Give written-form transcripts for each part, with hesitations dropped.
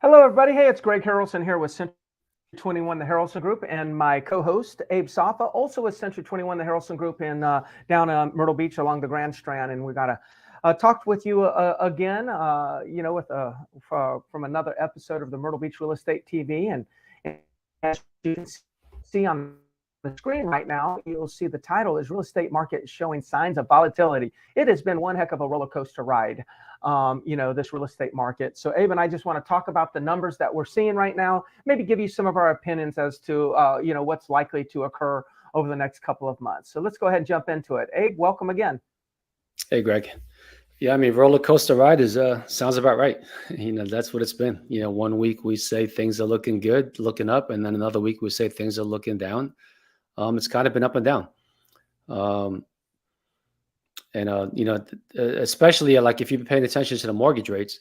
Hello, everybody. Hey, it's Greg Harrelson here with Century 21, the Harrelson Group, and my co-host Abe Safa, also with Century 21, the Harrelson Group, in down Myrtle Beach along the Grand Strand. And we got to talk with you again, with from another episode of the Myrtle Beach Real Estate TV. And as you can see on the screen right now, you'll see the title is Real Estate Market Showing Signs of Volatility. It has been one heck of a roller coaster ride, this real estate market. So Abe and I just want to talk about the numbers that we're seeing right now, maybe give you some of our opinions as to, what's likely to occur over the next couple of months. So let's go ahead and jump into it. Abe, welcome again. Hey, Greg. Yeah, I mean, roller coaster ride is sounds about right. That's what it's been. 1 week we say things are looking good, looking up, and then another week we say things are looking down. It's kind of been up and down. Especially like if you've been paying attention to the mortgage rates,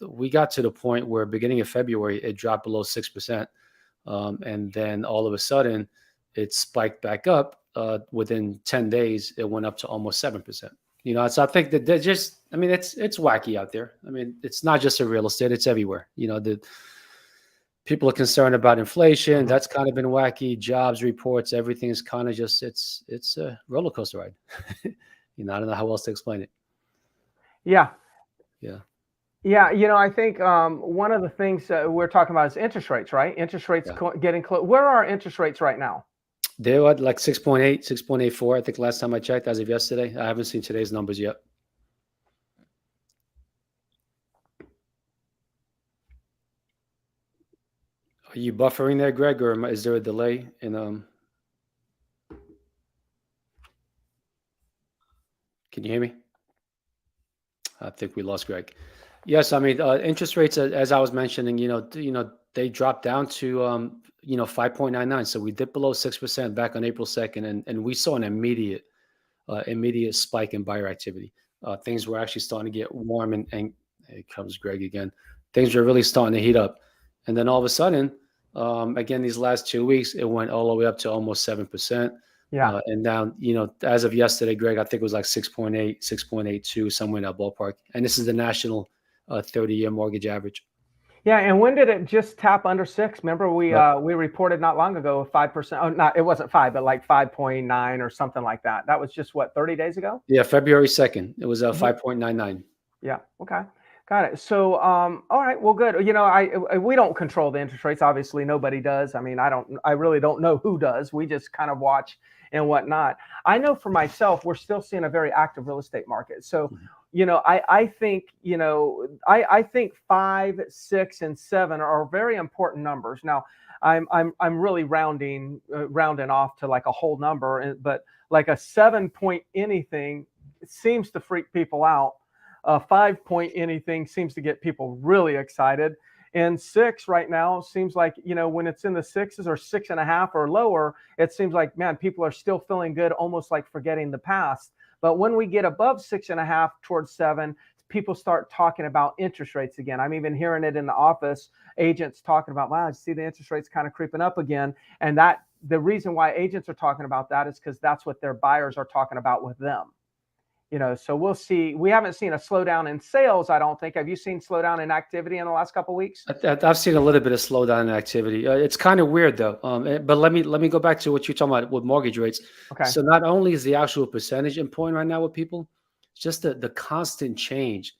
we got to the point where beginning of February, it dropped below 6%. And then all of a sudden it spiked back up. Within 10 days, it went up to almost 7%. So I think that it's wacky out there. I mean, it's not just in real estate, it's everywhere. People are concerned about inflation. Mm-hmm. That's kind of been wacky. Jobs reports, everything is kind of just, it's a roller coaster ride. I don't know how else to explain it. Yeah. Yeah. I think one of the things we're talking about is interest rates, right? Interest rates getting close. Where are interest rates right now? They were at like 6.8, 6.84. I think last time I checked, as of yesterday. I haven't seen today's numbers yet. Are you buffering there, Greg, or is there a delay in Can you hear me? I think we lost Greg. Yes, I mean interest rates, as I was mentioning, they dropped down to 5.99. So we dipped below 6% back on April 2nd, and we saw an immediate spike in buyer activity. Things were actually starting to get warm, and here comes Greg again. Things were really starting to heat up, and then all of a sudden, again, these last 2 weeks, it went all the way up to almost 7%. Yeah. And now, as of yesterday, Greg, I think it was like 6.8, 6.82, somewhere in that ballpark. And this is the national 30-year mortgage average. Yeah, and when did it just tap under 6? Remember, we reported not long ago 5%. Oh, not, it wasn't 5, but like 5.9 or something like that. That was just 30 days ago? Yeah, February 2nd. It was 5.99. Yeah. Okay. Got it. So, all right. Well, good. We don't control the interest rates. Obviously, nobody does. I mean, I really don't know who does. We just kind of watch and whatnot. I know for myself, we're still seeing a very active real estate market. So, I think, I think 5, 6, and 7 are very important numbers. Now, I'm really rounding off to like a whole number, but like a 7 point anything seems to freak people out. 5 point anything seems to get people really excited. And 6 right now seems like, when it's in the 6s or 6.5 or lower, it seems like, man, people are still feeling good, almost like forgetting the past. But when we get above 6.5 towards 7, people start talking about interest rates again. I'm even hearing it in the office, agents talking about, wow, I see the interest rates kind of creeping up again. And that the reason why agents are talking about that is because that's what their buyers are talking about with them. So we'll see. We haven't seen a slowdown in sales, I don't think. Have you seen slowdown in activity in the last couple of weeks? I've seen a little bit of slowdown in activity. It's kind of weird though. But let me go back to what you're talking about with mortgage rates. Okay. So not only is the actual percentage important right now with people, it's just the constant change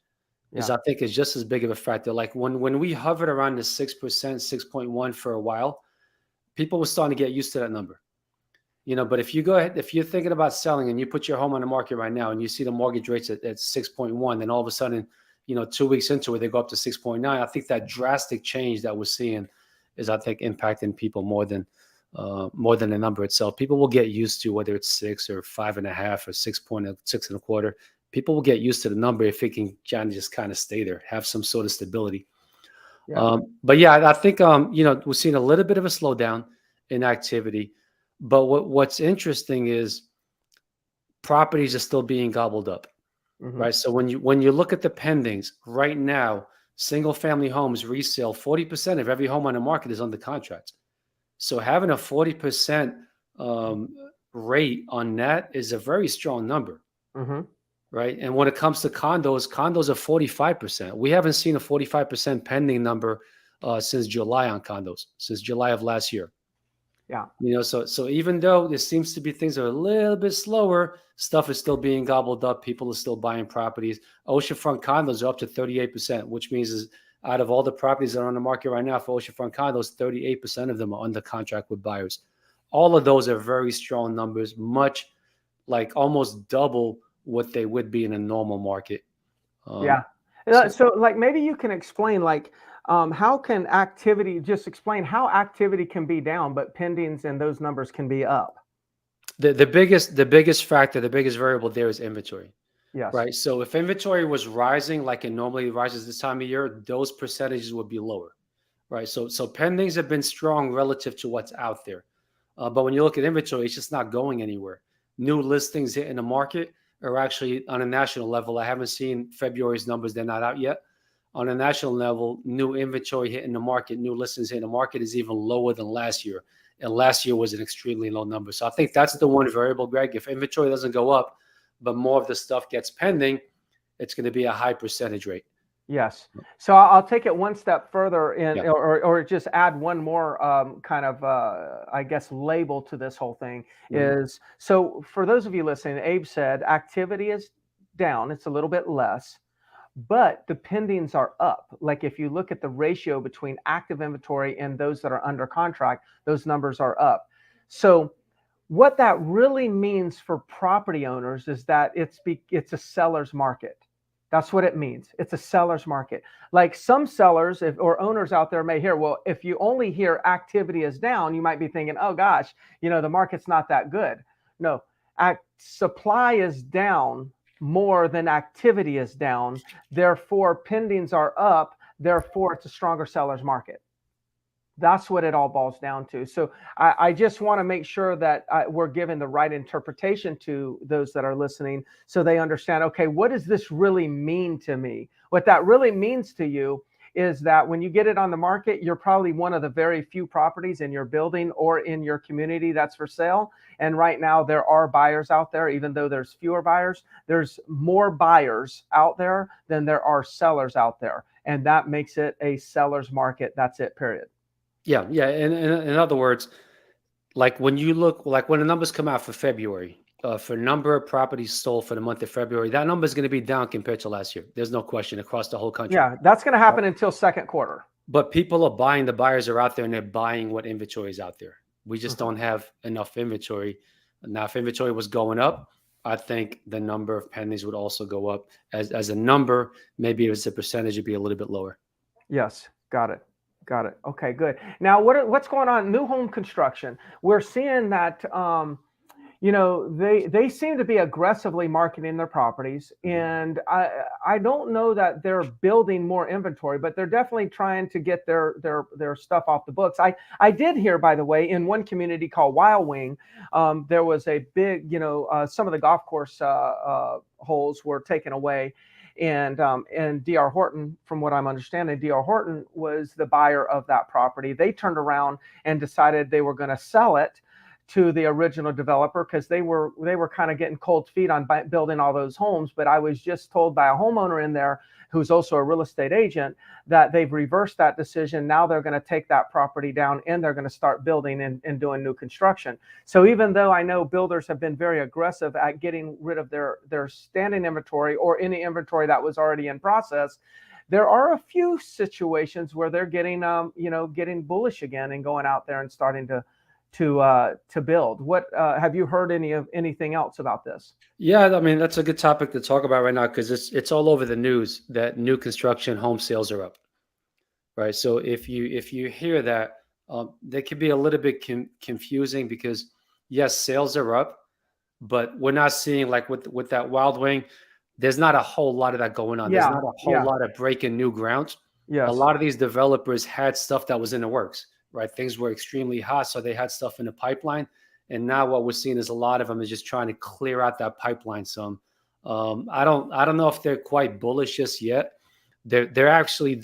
is, I think, is just as big of a factor. Like when we hovered around the 6%, 6.1 for a while, people were starting to get used to that number. But if you're thinking about selling and you put your home on the market right now and you see the mortgage rates at 6.1, then all of a sudden, 2 weeks into it, they go up to 6.9. I think that drastic change that we're seeing is, I think, impacting people more than the number itself. People will get used to whether it's 6 or 5.5 or 6.625. People will get used to the number if it can just kind of stay there, have some sort of stability. Yeah. But yeah, I think, we're seeing a little bit of a slowdown in activity. But what's interesting is properties are still being gobbled up, right? So when you look at the pendings right now, single family homes resale, 40% of every home on the market is under contract. So having a 40% rate on that is a very strong number, right? And when it comes to condos are 45%. We haven't seen a 45% pending number since July on condos, since July of last year. Yeah. So even though there seems to be things that are a little bit slower, stuff is still being gobbled up. People are still buying properties. Oceanfront condos are up to 38%, which means is out of all the properties that are on the market right now for oceanfront condos, 38% of them are under contract with buyers. All of those are very strong numbers, much like almost double what they would be in a normal market. Yeah. So like maybe you can explain like how can activity, just explain how activity can be down, but pendings and those numbers can be up. The biggest factor, the biggest variable there is inventory. Yes. Right. So if inventory was rising like it normally rises this time of year, those percentages would be lower. Right. So pendings have been strong relative to what's out there. But when you look at inventory, it's just not going anywhere. New listings hitting the market are actually on a national level. I haven't seen February's numbers. They're not out yet. On a national level, new inventory hitting the market, new listings hitting the market is even lower than last year. And last year was an extremely low number. So I think that's the one variable, Greg. If inventory doesn't go up, but more of the stuff gets pending, it's going to be a high percentage rate. Yes. So I'll take it one step further or just add one more kind of, I guess, label to this whole thing is, so for those of you listening, Abe said activity is down. It's a little bit less, but the pendings are up. Like if you look at the ratio between active inventory and those that are under contract, those numbers are up. So what that really means for property owners is that it's a seller's market. That's what it means. It's a seller's market. Like some sellers or owners out there may hear, well, if you only hear activity is down, you might be thinking, oh gosh, the market's not that good. No, supply is down more than activity is down. Therefore, pendings are up. Therefore, it's a stronger seller's market. That's what it all boils down to. So I just want to make sure that we're giving the right interpretation to those that are listening so they understand, okay, what does this really mean to me? What that really means to you is that when you get it on the market, you're probably one of the very few properties in your building or in your community that's for sale. And right now there are buyers out there, even though there's fewer buyers, there's more buyers out there than there are sellers out there. And that makes it a seller's market. That's it, period. Yeah. In other words, like when you look, like when the numbers come out for February, for number of properties sold for the month of February, that number is going to be down compared to last year. There's no question across the whole country. Yeah, that's going to happen until second quarter. But people are buying, the buyers are out there and they're buying what inventory is out there. We just don't have enough inventory. Now, if inventory was going up, I think the number of pendings would also go up as a number. Maybe as a percentage, it'd be a little bit lower. Yes, got it. Got it. Okay, good. Now, what's going on? New home construction. We're seeing that, they seem to be aggressively marketing their properties, and I don't know that they're building more inventory, but they're definitely trying to get their stuff off the books. I did hear, by the way, in one community called Wild Wing, there was a big, some of the golf course holes were taken away. And D.R. Horton, from what I'm understanding, D.R. Horton was the buyer of that property. They turned around and decided they were going to sell it to the original developer because they were kind of getting cold feet on building all those homes. But I was just told by a homeowner in there who's also a real estate agent that they've reversed that decision. Now they're going to take that property down and they're going to start building and doing new construction. So even though I know builders have been very aggressive at getting rid of their standing inventory or any inventory that was already in process, there are a few situations where they're getting getting bullish again and going out there and starting to build. What have you heard anything else about this? Yeah, I mean, that's a good topic to talk about right now because it's all over the news that new construction home sales are up, right? So if you hear that, they can be a little bit confusing because yes, sales are up, but we're not seeing like with that Wild Wing, there's not a whole lot of that going on. There's not a whole lot of breaking new ground. Yes. A lot of these developers had stuff that was in the works, right? Things were extremely hot, so they had stuff in the pipeline. And now what we're seeing is a lot of them is just trying to clear out that pipeline some. I don't know if they're quite bullish just yet. They're actually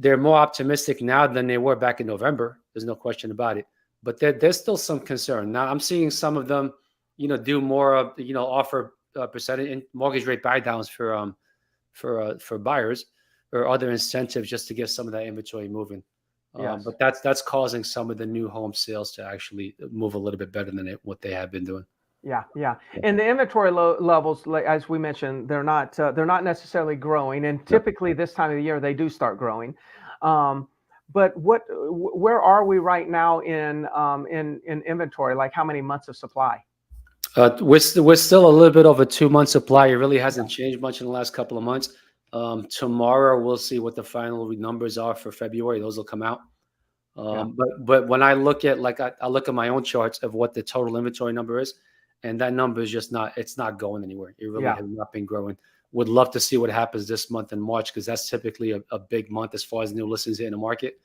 more optimistic now than they were back in November. There's no question about it. But there's still some concern. Now I'm seeing some of them, do more of, offer percentage mortgage rate buy downs for buyers, or other incentives just to get some of that inventory moving. Yes. But that's causing some of the new home sales to actually move a little bit better than what they have been doing. Yeah, yeah. Yeah. And the inventory levels, like as we mentioned, they're not necessarily growing. And Yep. typically this time of the year they do start growing. But where are we right now in inventory? Like how many months of supply? We're still a little bit over 2 months supply. It really hasn't changed much in the last couple of months. Tomorrow we'll see what the final numbers are for February. Those will come out. Yeah, But when I look at I look at my own charts of what the total inventory number is, and that number is just it's not going anywhere. It really yeah. has not been growing. Would love to see what happens this month in March, because that's typically a big month as far as new listings in the market.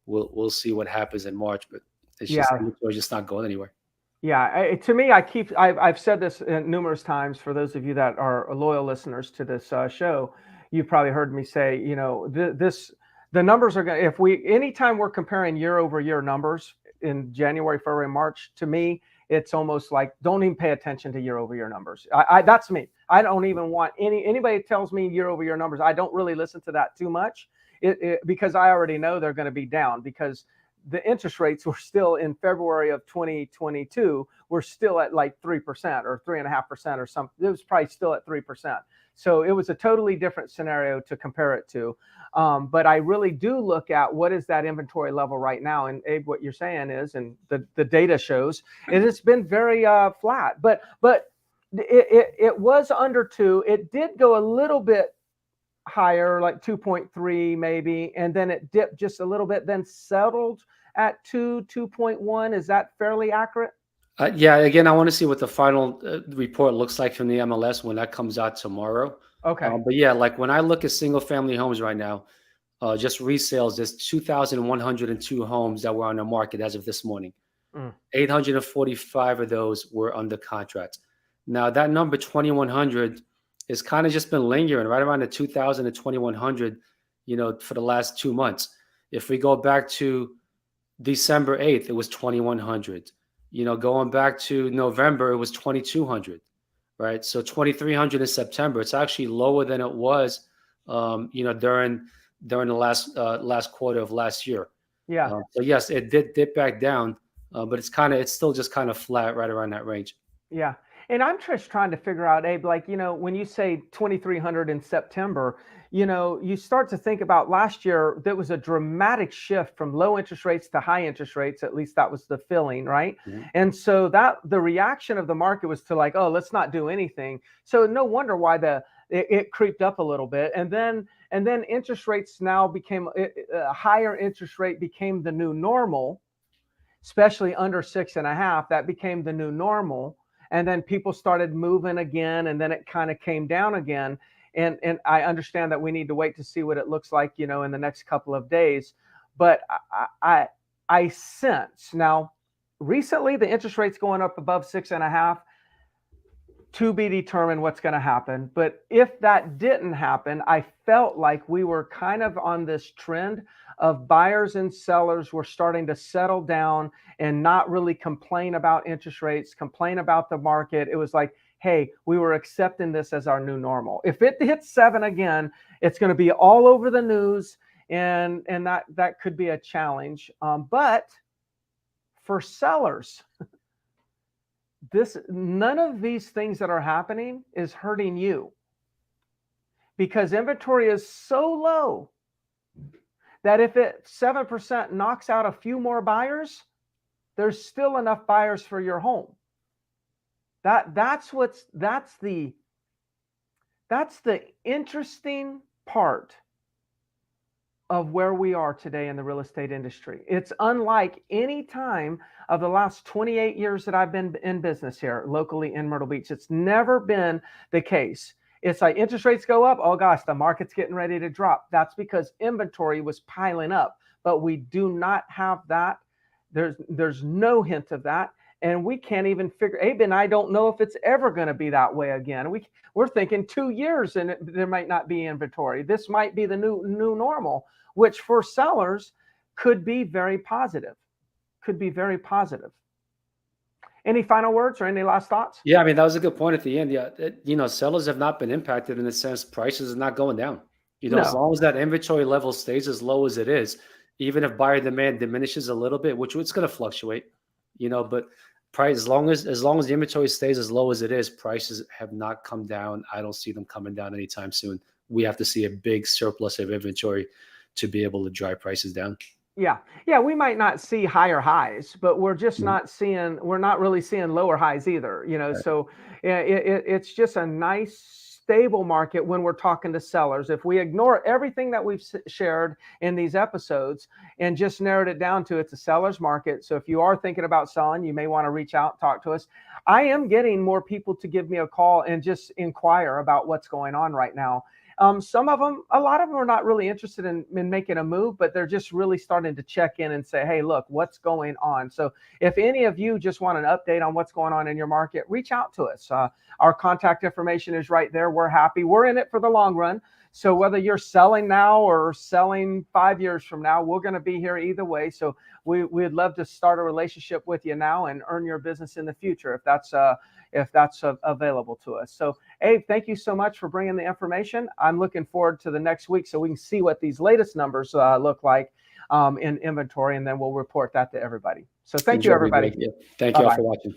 We'll see what happens in March, but it's just Yeah. inventory just not going anywhere. Yeah, to me, I've said this numerous times. For those of you that are loyal listeners to this show, you've probably heard me say, you know, the numbers are going to, anytime we're comparing year over year numbers in January, February, March, to me, it's almost like don't even pay attention to year over year numbers. That's me. I don't even want anybody that tells me year over year numbers. I don't really listen to that too much, because I already know they're going to be down, because the interest rates were still in February of 2022, we're still at like 3% or 3.5% or something. It was probably still at 3%. So it was a totally different scenario to compare it to. But I really do look at what is that inventory level right now. And Abe, what you're saying is, and the data shows, it's been very flat. But it was under 2. It did go a little bit higher, like 2.3 maybe, and then it dipped just a little bit, then settled at 2.1. Is that fairly accurate? Yeah, again, I want to see what the final report looks like from the MLS when that comes out tomorrow. Okay. But yeah, like when I look at single family homes right now, just resales, there's 2,102 homes that were on the market as of this morning. 845 of those were under contract. Now that number 2,100 is kind of just been lingering right around the 2,000 to 2,100, for the last 2 months. If we go back to December 8th, it was 2,100. Going back to November, it was 2,200, right? So 2,300 in September. It's actually lower than it was, during the last quarter of last year. Yeah. So yes, it did dip back down, but it's still just kind of flat right around that range. Yeah. And I'm just trying to figure out, Abe, like, when you say 2,300 in September, you start to think about last year, there was a dramatic shift from low interest rates to high interest rates. At least that was the feeling, right? Mm-hmm. And so the reaction of the market was to like, oh, let's not do anything. So no wonder why it creeped up a little bit. And then interest rates now became a higher interest rate became the new normal, especially under 6.5. That became the new normal. And then people started moving again, and then it kind of came down again. And I understand that we need to wait to see what it looks like, in the next couple of days. But I sense now, recently the interest rates going up above 6.5, to be determined what's going to happen. But if that didn't happen, I felt like we were kind of on this trend of buyers and sellers were starting to settle down and not really complain about interest rates, complain about the market. It was like, hey, we were accepting this as our new normal. If it hits 7 again, it's going to be all over the news, and that could be a challenge. But for sellers, none of these things that are happening is hurting you, because inventory is so low that if it 7% knocks out a few more buyers, there's still enough buyers for your home. That's the interesting part of where we are today in the real estate industry. It's unlike any time of the last 28 years that I've been in business here locally in Myrtle Beach. It's never been the case. It's like interest rates go up. Oh gosh, the market's getting ready to drop. That's because inventory was piling up, but we do not have that. There's no hint of that. And we can't even figure, Abe and I don't know if it's ever going to be that way again. We're thinking 2 years and there might not be inventory. This might be the new normal, which for sellers could be very positive. Any final words or any last thoughts? Yeah, I mean, that was a good point at the end. Yeah, sellers have not been impacted in the sense prices are not going down. As No. long as that inventory level stays as low as it is, even if buyer demand diminishes a little bit, which it's going to fluctuate, but price, as long as the inventory stays as low as it is, prices have not come down. I don't see them coming down anytime soon. We have to see a big surplus of inventory to be able to drive prices down. Yeah. Yeah. We might not see higher highs, but we're just Mhm. we're not really seeing lower highs either, Right. so yeah, it's just a nice, stable market when we're talking to sellers. If we ignore everything that we've shared in these episodes and just narrowed it down to it's a seller's market. So if you are thinking about selling, you may want to reach out, talk to us. I am getting more people to give me a call and just inquire about what's going on right now. Some of them, a lot of them are not really interested in making a move, but they're just really starting to check in and say, hey, look, what's going on? So if any of you just want an update on what's going on in your market, reach out to us. Our contact information is right there. We're happy. We're in it for the long run. So whether you're selling now or selling 5 years from now, we're going to be here either way. So we'd love to start a relationship with you now and earn your business in the future if that's available to us. So Abe, thank you so much for bringing the information. I'm looking forward to the next week so we can see what these latest numbers look like in inventory, and then we'll report that to everybody. So thank you, Enjoy, everybody. Greg. Yeah. Thank you all Bye-bye. for watching.